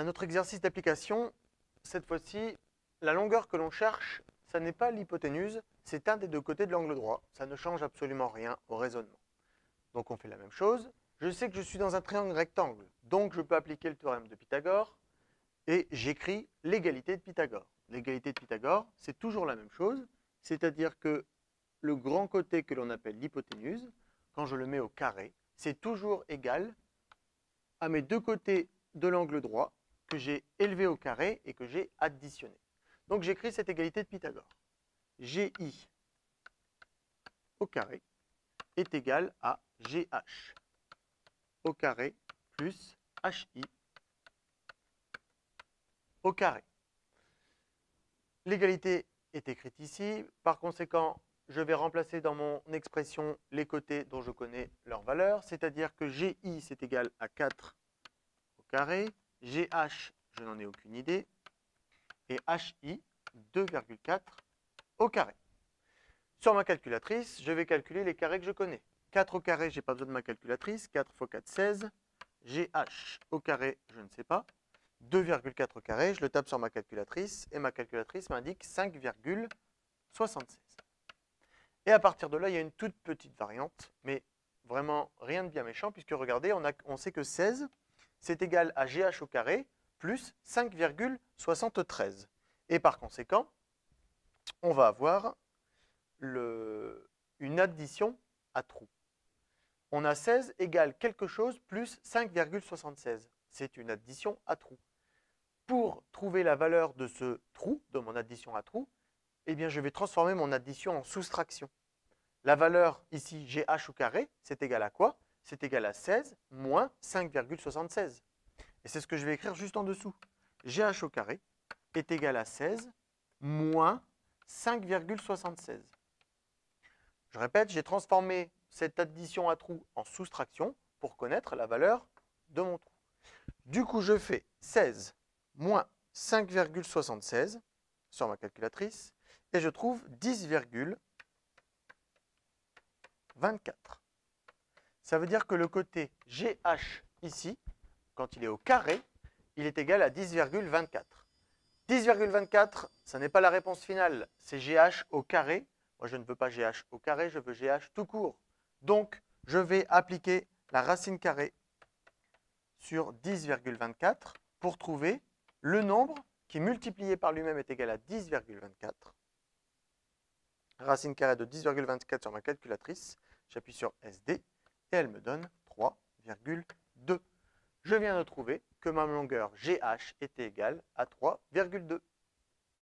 Un autre exercice d'application, cette fois-ci, la longueur que l'on cherche, ça n'est pas l'hypoténuse, c'est un des deux côtés de l'angle droit. Ça ne change absolument rien au raisonnement. Donc on fait la même chose. Je sais que je suis dans un triangle rectangle, donc je peux appliquer le théorème de Pythagore et j'écris l'égalité de Pythagore. L'égalité de Pythagore, c'est toujours la même chose, c'est-à-dire que le grand côté que l'on appelle l'hypoténuse, quand je le mets au carré, c'est toujours égal à mes deux côtés de l'angle droit que j'ai élevé au carré et que j'ai additionné. Donc j'écris cette égalité de Pythagore. GI au carré est égal à GH au carré plus HI au carré. L'égalité est écrite ici. Par conséquent, je vais remplacer dans mon expression les côtés dont je connais leur valeur, c'est-à-dire que GI, c'est égal à 4 au carré, GH, je n'en ai aucune idée, et HI, 2,4 au carré. Sur ma calculatrice, je vais calculer les carrés que je connais. 4 au carré, je n'ai pas besoin de ma calculatrice. 4 x 4, 16. GH au carré, je ne sais pas. 2,4 au carré, je le tape sur ma calculatrice et ma calculatrice m'indique 5,76. Et à partir de là, il y a une toute petite variante, mais vraiment rien de bien méchant, puisque regardez, on sait que 16, c'est égal à GH au carré plus 5,73. Et par conséquent, on va avoir une addition à trous. On a 16 égale quelque chose plus 5,76. C'est une addition à trous. Pour trouver la valeur de ce trou, de mon addition à trous, eh bien, je vais transformer mon addition en soustraction. La valeur ici, GH au carré, c'est égal à quoi? C'est égal à 16 moins 5,76. Et c'est ce que je vais écrire juste en dessous. GH au carré est égal à 16 moins 5,76. Je répète, j'ai transformé cette addition à trous en soustraction pour connaître la valeur de mon trou. Du coup, je fais 16 moins 5,76 sur ma calculatrice et je trouve 10,24. Ça veut dire que le côté GH ici, quand il est au carré, il est égal à 10,24. 10,24, ça n'est pas la réponse finale, c'est GH au carré. Moi, je ne veux pas GH au carré, je veux GH tout court. Donc, je vais appliquer la racine carrée sur 10,24 pour trouver le nombre qui, multiplié par lui-même, est égal à 10,24. Racine carrée de 10,24 sur ma calculatrice. J'appuie sur SD et elle me donne 3,2. Je viens de trouver que ma longueur GH était égale à 3,2.